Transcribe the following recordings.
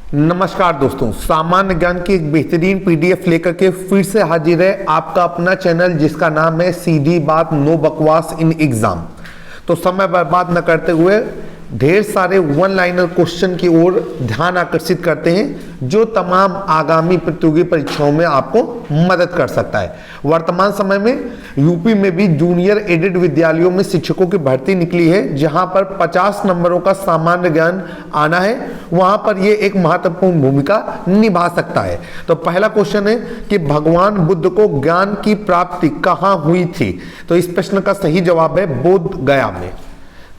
नमस्कार दोस्तों, सामान्य ज्ञान की एक बेहतरीन पीडीएफ लेकर के फिर से हाजिर है आपका अपना चैनल जिसका नाम है सीधी बात नो बकवास इन एग्जाम। तो समय बर्बाद न करते हुए ढेर सारे वन लाइनर क्वेश्चन की ओर ध्यान आकर्षित करते हैं जो तमाम आगामी प्रतियोगी परीक्षाओं में आपको मदद कर सकता है। वर्तमान समय में यूपी में भी जूनियर एडेड विद्यालयों में शिक्षकों की भर्ती निकली है, जहां पर 50 नंबरों का सामान्य ज्ञान आना है। वहां पर यह एक महत्वपूर्ण भूमिका निभा सकता है। तो पहला क्वेश्चन है कि भगवान बुद्ध को ज्ञान की प्राप्ति कहां हुई थी। तो इस प्रश्न का सही जवाब है बोध गया में।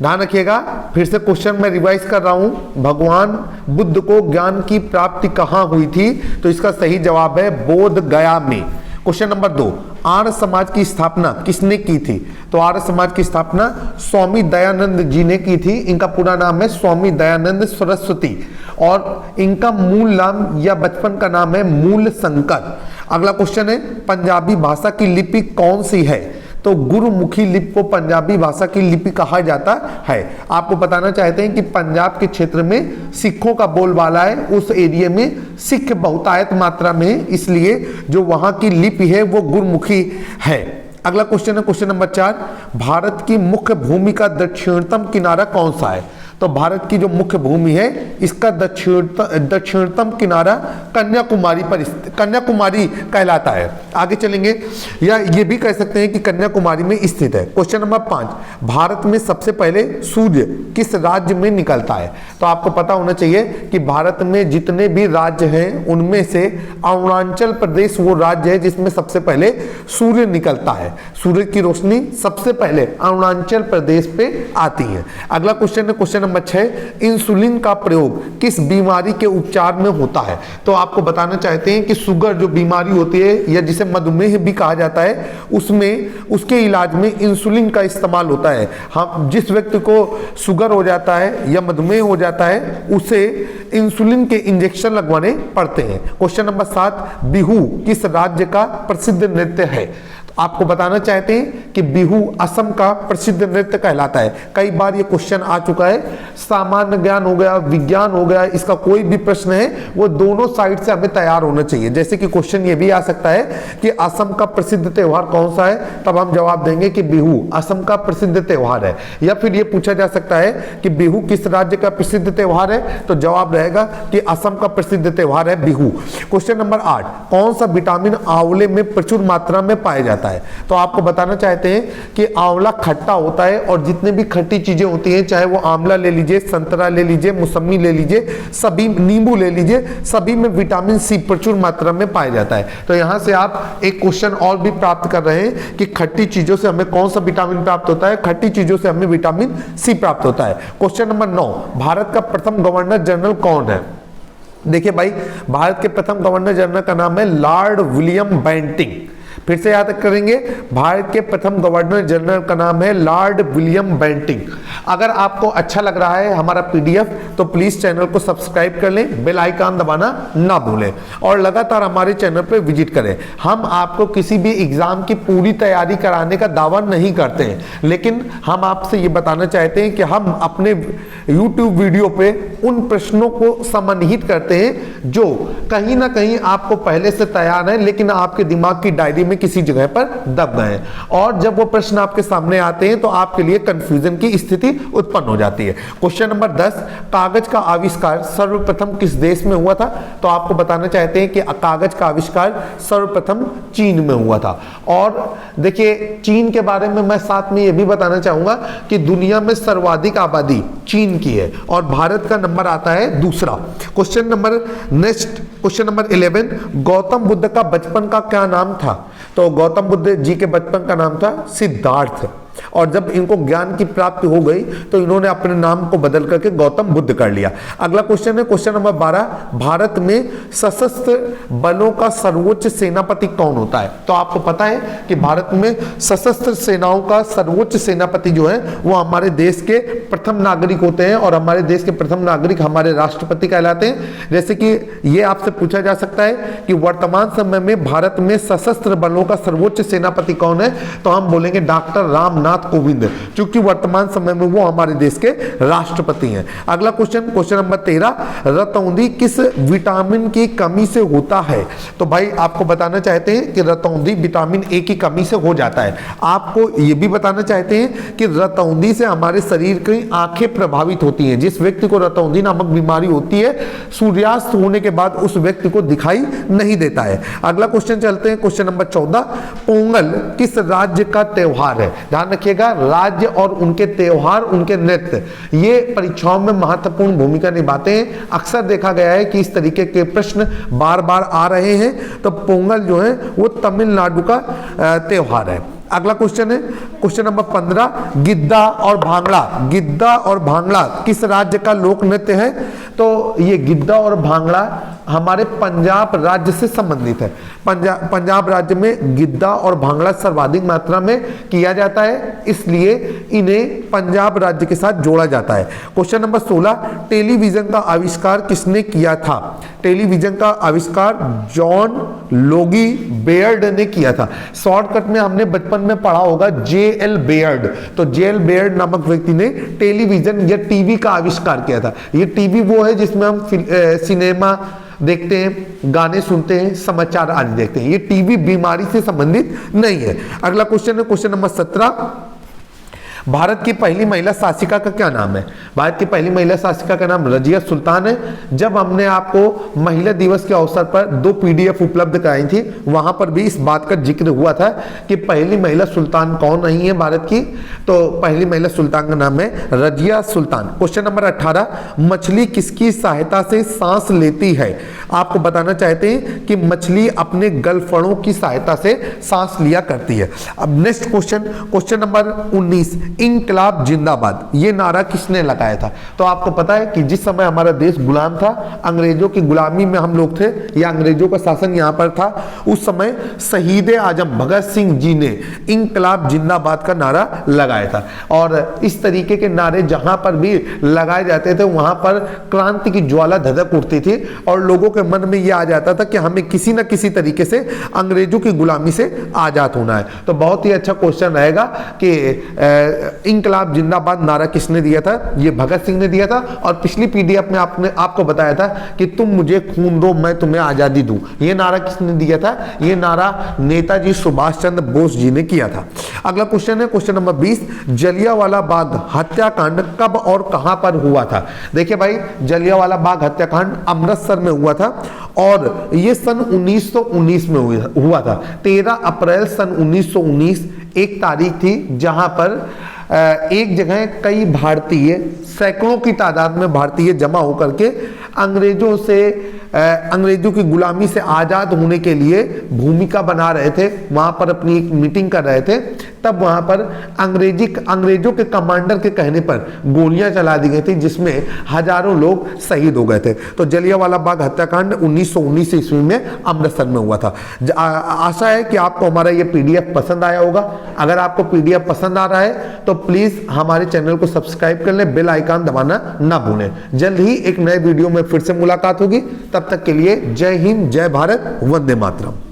ध्यान रखिएगा, फिर से क्वेश्चन मैं रिवाइज कर रहा हूं। भगवान बुद्ध को ज्ञान की प्राप्ति कहां हुई थी। तो इसका सही जवाब है बोध गया में। क्वेश्चन नंबर 2, आर्य समाज की स्थापना किसने की थी। तो आर्य समाज की स्थापना स्वामी दयानंद जी ने की थी। इनका पूरा नाम है स्वामी दयानंद सरस्वती और इनका मूल नाम या बचपन का नाम है मूल शंकर। अगला क्वेश्चन है पंजाबी भाषा की लिपि कौन सी है। तो गुरुमुखी लिपि को पंजाबी भाषा की लिपि कहा जाता है। आपको बताना चाहते हैं कि पंजाब के क्षेत्र में सिखों का बोलबाला है, उस एरिया में सिख बहुतायत मात्रा में है, इसलिए जो वहां की लिपि है वो गुरुमुखी है। अगला क्वेश्चन है क्वेश्चन नंबर 4, भारत की मुख्य भूमि का दक्षिणतम किनारा कौन सा है। तो भारत की जो मुख्य भूमि है इसका दक्षिणतम किनारा कन्याकुमारी कहलाता है। आगे चलेंगे, या ये भी कह सकते हैं कि कन्याकुमारी में स्थित है। क्वेश्चन नंबर 5, भारत में सबसे पहले सूर्य किस राज्य में निकलता है। तो आपको पता होना चाहिए कि भारत में जितने भी राज्य हैं उनमें से अरुणाचल प्रदेश वो राज्य है जिसमें सबसे पहले सूर्य निकलता है। सूर्य की रोशनी सबसे पहले अरुणाचल प्रदेश पे आती है। अगला क्वेश्चन है क्वेश्चन नंबर 6, इंसुलिन का प्रयोग किस बीमारी के उपचार में होता है। तो आपको बताना चाहते हैं कि शुगर जो बीमारी होती है या जिसे मधुमेह भी कहा जाता है उसमें उसके इलाज में इंसुलिन का इस्तेमाल होता है। हम जिस व्यक्ति को शुगर हो जाता है या मधुमेह हो जाता है उसे इंसुलिन के इंजेक्शन लगवाने पड़ते हैं। क्वेश्चन नंबर 7, बिहू किस राज्य का प्रसिद्ध नृत्य है। आपको बताना चाहते हैं कि बिहू असम का प्रसिद्ध नृत्य कहलाता है। कई बार ये क्वेश्चन आ चुका है, सामान्य ज्ञान हो गया, विज्ञान हो गया, इसका कोई भी प्रश्न है वो दोनों साइड से हमें तैयार होना चाहिए। जैसे कि क्वेश्चन ये भी आ सकता है कि असम का प्रसिद्ध त्योहार कौन सा है, तब हम जवाब देंगे कि बिहू असम का प्रसिद्ध त्योहार है। या फिर ये पूछा जा सकता है कि बिहू किस राज्य का प्रसिद्ध त्योहार है, तो जवाब रहेगा कि असम का प्रसिद्ध त्योहार है बिहू। क्वेश्चन नंबर 8, कौन सा विटामिन आंवले में प्रचुर मात्रा में पाया जाता है। तो आपको बताना चाहते हैं कि आंवला खट्टा होता है और जितने भी खट्टी चीजें होती हैं, चाहे वो आंवला ले लीजिए, संतरा ले लीजिए, मौसमी ले लीजिए, सभी नींबू ले लीजिए, सभी में विटामिन सी प्रचुर मात्रा में पाया जाता है। तो यहां से आप एक क्वेश्चन और भी प्राप्त कर रहे हैं कि खट्टी चीजों से हमें कौन सा विटामिन प्राप्त होता है। खट्टी चीजों से हमें विटामिन सी प्राप्त होता है। क्वेश्चन नंबर 9, भारत का प्रथम गवर्नर जनरल कौन है। देखिए भाई, भारत के प्रथम गवर्नर जनरल का नाम है लॉर्ड विलियम बेंटिंग। फिर से याद करेंगे, भारत के प्रथम गवर्नर जनरल का नाम है लॉर्ड विलियम बेंटिंग। अगर आपको अच्छा लग रहा है हमारा पीडीएफ तो प्लीज चैनल को सब्सक्राइब कर लें, बेल आइकन दबाना ना भूलें और लगातार हमारे चैनल पर विजिट करें। हम आपको किसी भी एग्जाम की पूरी तैयारी कराने का दावा नहीं करते हैं, लेकिन हम आपसे ये बताना चाहते हैं कि हम अपने यूट्यूब वीडियो पे उन प्रश्नों को समन्वित करते हैं जो कहीं ना कहीं आपको पहले से तैयार है लेकिन आपके दिमाग की डायरी में किसी जगह पर दब गए, और जब वो प्रश्न आपके सामने आते हैं तो आपके लिए कंफ्यूजन की स्थिति उत्पन्न हो जाती है। क्वेश्चन नंबर 10, कागज का आविष्कार सर्वप्रथम किस देश में हुआ था। तो आपको बताना चाहते हैं कि कागज का आविष्कार सर्वप्रथम चीन में हुआ था। और देखिए, चीन के बारे में मैं साथ में यह भी बताना चाहूंगा कि दुनिया में सर्वाधिक आबादी चीन की है और भारत का नंबर आता है दूसरा। क्वेश्चन नंबर 11, गौतम बुद्ध का बचपन का क्या नाम था। तो गौतम बुद्ध जी के बचपन का नाम था सिद्धार्थ, और जब इनको ज्ञान की प्राप्ति हो गई तो इन्होंने अपने नाम को बदल करके गौतम बुद्ध कर लिया। अगला क्वेश्चन है क्वेश्चन नंबर 12, भारत में सशस्त्र बलों का सर्वोच्च सेनापति कौन होता है। तो आपको पता है कि भारत में सशस्त्र सेनाओं का सर्वोच्च सेनापति जो है वो हमारे देश के प्रथम नागरिक होते हैं, और हमारे देश के प्रथम नागरिक हमारे राष्ट्रपति कहलाते हैं। जैसे कि ये आपसे पूछा जा सकता है कि वर्तमान समय में भारत में सशस्त्र बलों का सर्वोच्च सेनापति कौन है, तो हम बोलेंगे डॉक्टर राम रामनाथ कोविंद, क्योंकि वर्तमान समय में वो हमारे देश के राष्ट्रपति हैं। अगला क्वेश्चन, क्वेश्चन नंबर 13, रतौंधी किस विटामिन की कमी से होता है? तो भाई आपको बताना चाहते हैं कि रतौंधी विटामिन ए की कमी से हो जाता है। आपको ये भी बताना चाहते हैं कि रतौंधी से हमारे शरीर की आंखें प्रभावित होती हैं। जिस व्यक्ति को रतौंधी नामक बीमारी होती है, सूर्यास्त होने के बाद उस व्यक्ति को दिखाई नहीं देता है। अगला क्वेश्चन चलते हैं, क्वेश्चन नंबर 14, पोंगल किस राज्य का त्योहार है? ध्यान रखिएगा, राज्य और उनके त्योहार, उनके नृत्य, ये परीक्षाओं में महत्वपूर्ण भूमिका निभाते हैं। अक्सर देखा गया है कि इस तरीके के प्रश्न बार बार आ रहे हैं। तो पोंगल जो है वो तमिलनाडु का त्योहार है। अगला क्वेश्चन है, क्वेश्चन नंबर 15, गिद्दा और भांगड़ा, गिद्दा और भांगड़ा किस राज्य का लोक नृत्य है? तो ये गिद्दा और भांगड़ा हमारे पंजाब राज्य से संबंधित है। पंजाब राज्य में गिद्दा और भांगड़ा सर्वाधिक मात्रा में किया जाता है, इसलिए इन्हें पंजाब राज्य के साथ जोड़ा जाता है। क्वेश्चन नंबर 16, टेलीविजन का आविष्कार किसने किया था? टेलीविजन का आविष्कार जॉन लोगी बेयर्ड ने किया था। शॉर्टकट में हमने बचपन में पढ़ा होगा JL बेयर्ड। तो JL बेयर्ड नामक व्यक्ति ने टेलीविजन या टीवी का आविष्कार किया था। ये टीवी वो है जिसमें हम सिनेमा देखते हैं, गाने सुनते हैं, समाचार आदि देखते हैं। ये टीवी बीमारी से संबंधित नहीं है। अगला क्वेश्चन है, क्वेश्चन नंबर 17, भारत की पहली महिला शासिका का क्या नाम है? भारत की पहली महिला शासिका का नाम रजिया सुल्तान है। जब हमने आपको महिला दिवस के अवसर पर 2 PDF उपलब्ध कराई थी, वहां पर भी इस बात का जिक्र हुआ था कि पहली महिला सुल्तान कौन रही है भारत की। तो पहली महिला सुल्तान का नाम है रजिया सुल्तान। क्वेश्चन नंबर 18, मछली किसकी सहायता से सांस लेती है? आपको बताना चाहते हैं कि मछली अपने गलफड़ों की सहायता से सांस लिया करती है। अब नेक्स्ट क्वेश्चन, क्वेश्चन नंबर 19, इंकलाब जिंदाबाद, ये नारा किसने लगाया था? तो आपको पता है कि जिस समय हमारा देश गुलाम था, अंग्रेजों की गुलामी में हम लोग थे या अंग्रेजों का शासन यहाँ पर था, उस समय शहीद आजम भगत सिंह जी ने इंकलाब जिंदाबाद का नारा लगाया था। और इस तरीके के नारे जहां पर भी लगाए जाते थे, वहां पर क्रांति की ज्वाला धधक उठती थी और लोगों के मन में यह आ जाता था कि हमें किसी न किसी तरीके से अंग्रेजों की गुलामी से आजाद होना है। तो बहुत ही अच्छा क्वेश्चन रहेगा कि इंकलाब जिंदाबाद नारा किसने दिया था? ये भगत सिंह ने दिया था। और पिछली PDF में आपको बताया था कि तुम मुझे खून दो, मैं तुम्हें आजादी दूं। ये नारा किसने दिया था? ये नारा नेताजी सुभाष चंद्र बोस जी ने किया था। अगला क्वेश्चन है, क्वेश्चन नंबर 20, जलियांवाला बाग हत्याकांड कब और कहां पर हुआ था? देखिए भाई, जलियांवाला बाग हत्याकांड अमृतसर में हुआ था और यह सन 1919 में हुआ था। 13 अप्रैल सन 1919 एक तारीख थी जहां पर एक जगह कई भारतीय, सैकड़ों की तादाद में भारतीय जमा होकर के अंग्रेजों की गुलामी से आजाद होने के लिए भूमिका बना रहे थे। वहां पर अपनी एक मीटिंग कर रहे थे। तब वहां पर अंग्रेजों के कमांडर के कहने पर गोलियां चला दी गई थी, जिसमें हजारों लोग शहीद हो गए थे। तो जलियांवाला बाग हत्याकांड 1919 ईस्वी में अमृतसर में हुआ था। आशा है कि आपको हमारा ये PDF पसंद आया होगा। अगर आपको PDF पसंद आ रहा है तो प्लीज हमारे चैनल को सब्सक्राइब कर लें, बेल आइकन दबाना ना भूलें। जल्द ही एक नए वीडियो में फिर से मुलाकात होगी। तब तक के लिए जय हिंद, जय भारत, वंदे मातरम।